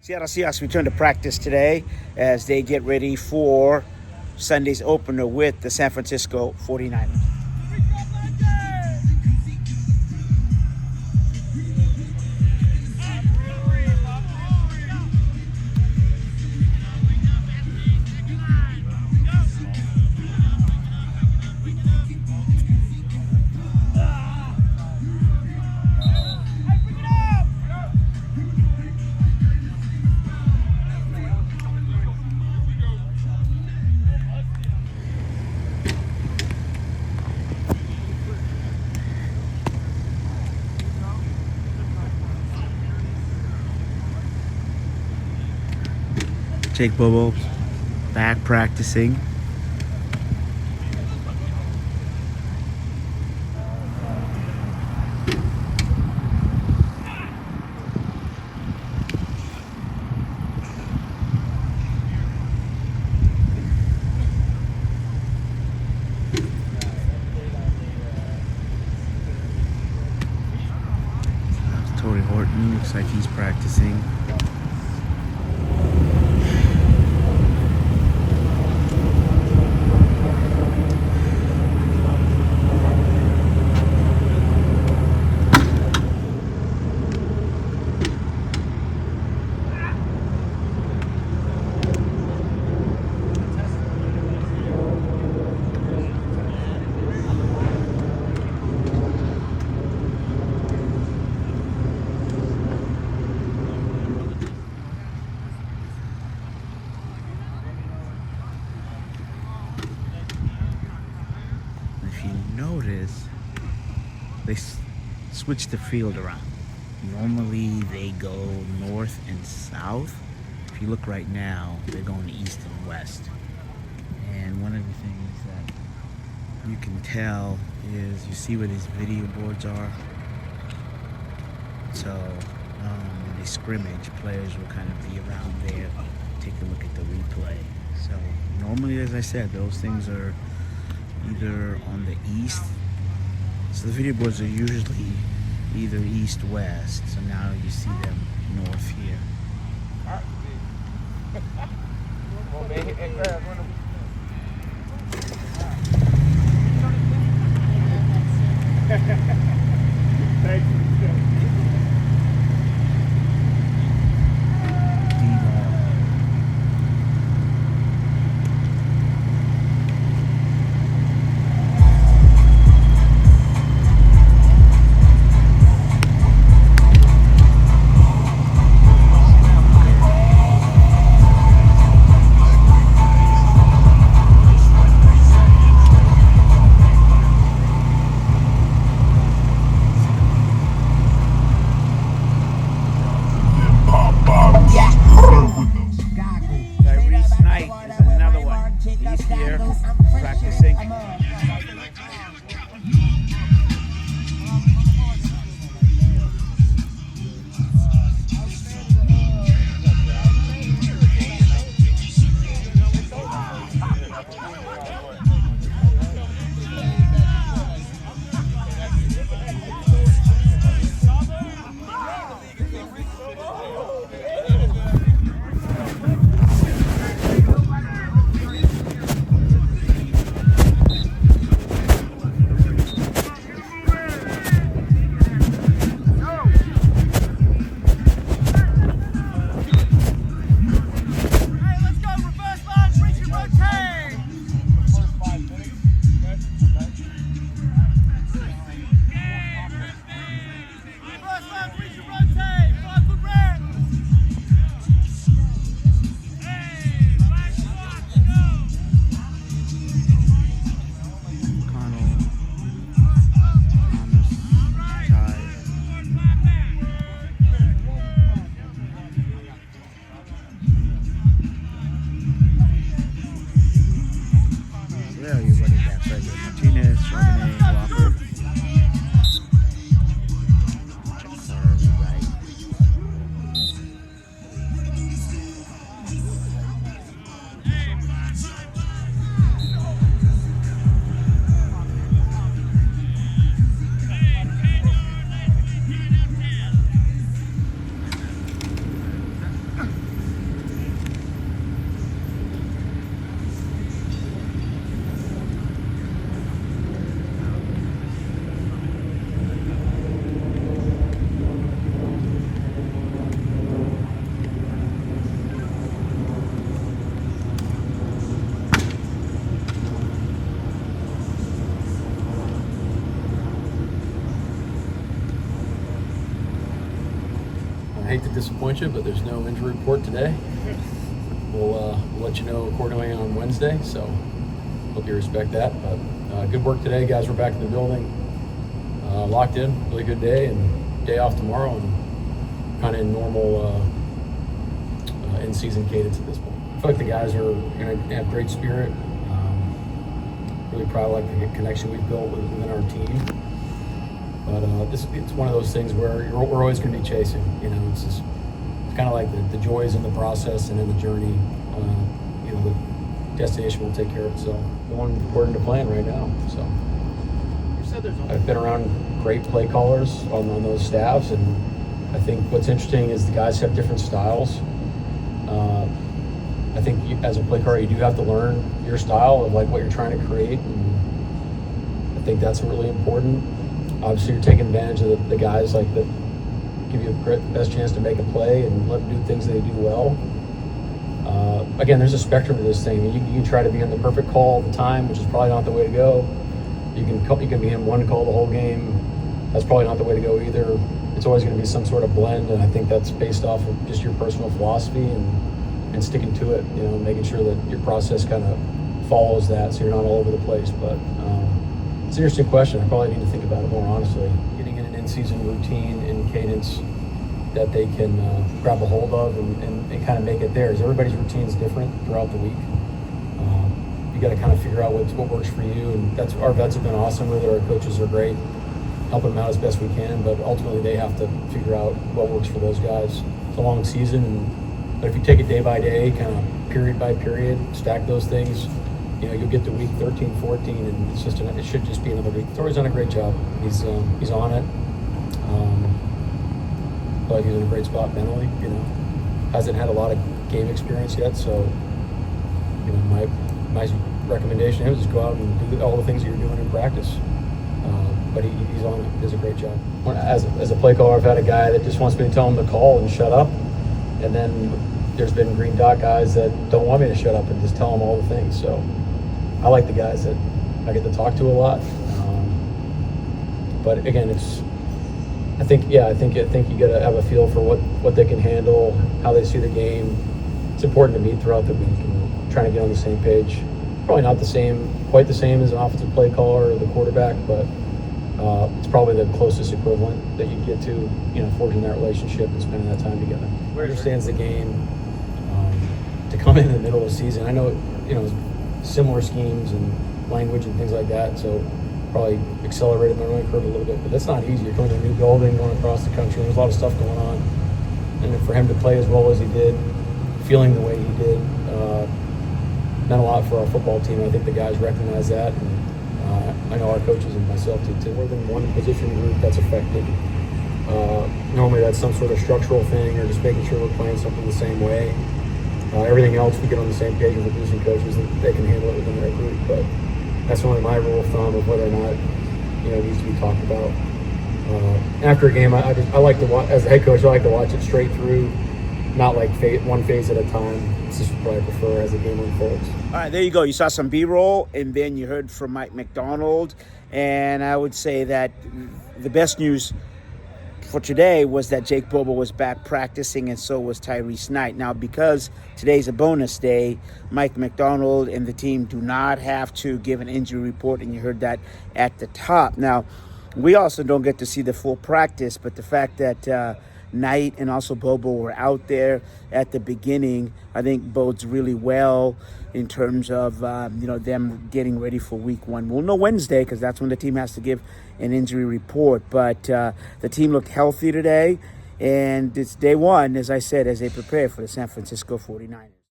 Seattle Seahawks return to practice today as they get ready for Sunday's opener with the San Francisco 49ers. Jake Bobo back practicing. Torrey Horton looks like he's practicing. Notice they switch the field around. Normally they go north and south. If you look right now, they're going east and west. And one of the things that you can tell is you see where these video boards are. So when they scrimmage, players will kind of be around there. Take a look at the replay. So normally, as I said, those things are either on the east, so the video boards are usually either east-west, so now you see them north here. Thank you. disappoint you, but there's no injury report today. We'll let you know accordingly on Wednesday, so hope you respect that. But good work today, guys. We're back in the building, locked in. Really good day, and day off tomorrow, and kind of in normal in-season cadence at this point. I feel like the guys are going to have great spirit. Really proud of the connection we've built within our team. But it's one of those things where we're always going to be chasing. It's kind of like the joys in the process and in the journey. The destination will take care of itself. Going according to plan right now. So I've been around great play callers on those staffs, and I think what's interesting is the guys have different styles. I think as a play caller, you do have to learn your style of like what you're trying to create, and I think that's really important. Obviously, you're taking advantage of the guys like that give you the best chance to make a play and let them do things they do well. Again, there's a spectrum to this thing. You can try to be in the perfect call all the time, which is probably not the way to go. You can be in one call the whole game. That's probably not the way to go either. It's always going to be some sort of blend, and I think that's based off of just your personal philosophy and sticking to it. Making sure that your process kind of follows that, so you're not all over the place. But it's an interesting question. I probably need to think about it more honestly. Getting in an in-season routine and cadence that they can grab a hold of and kind of make it theirs. Everybody's routine is different throughout the week. You got to kind of figure out what works for you, and that's our vets have been awesome with it. Our coaches are great, helping them out as best we can, but ultimately they have to figure out what works for those guys. It's a long season, but if you take it day by day, kind of period by period, stack those things, you'll get to week 13, 14, and it should just be another week. Torrey's done a great job. He's on it. But he's in a great spot mentally. Hasn't had a lot of game experience yet, so my recommendation to him is just go out and do all the things that you're doing in practice. But he's on it. He does a great job. As a play caller, I've had a guy that just wants me to tell him to call and shut up, and then there's been green dot guys that don't want me to shut up and just tell them all the things. So I like the guys that I get to talk to a lot. But again, I think you got to have a feel for what they can handle, how they see the game. It's important to meet throughout the week and trying to get on the same page. Probably not quite the same as an offensive play caller or the quarterback, but it's probably the closest equivalent that you get to, forging that relationship and spending that time together. Where understands the game, to come in the middle of the season. I know, similar schemes and language and things like that, so probably accelerated my learning curve a little bit, but that's not easy. You're going to a new building, going across the country. There's a lot of stuff going on, and then for him to play as well as he did, feeling the way he did, meant a lot for our football team. I think the guys recognize that, and I know our coaches and myself do too. More than one position group that's affected. Normally that's some sort of structural thing or just making sure we're playing something the same way. Everything else, we get on the same page with the position coaches, and they can handle it within their group. But that's only my rule of thumb of whether or not it needs to be talked about. After a game, I like to watch, as a head coach, I like to watch it straight through, not like one phase at a time. It's just what I prefer as the game unfolds. All right, there you go. You saw some B-roll, and then you heard from Mike McDonald. And I would say that the best news for today was that Jake Bobo was back practicing, and so was Tyrese Knight. Now, because today's a bonus day, Mike McDonald and the team do not have to give an injury report, and you heard that at the top. Now, we also don't get to see the full practice, but the fact that Knight and also Bobo were out there at the beginning, I think bodes really well in terms of them getting ready for week one. We'll know Wednesday because that's when the team has to give an injury report, but the team looked healthy today, and it's day one, as I said, as they prepare for the San Francisco 49ers.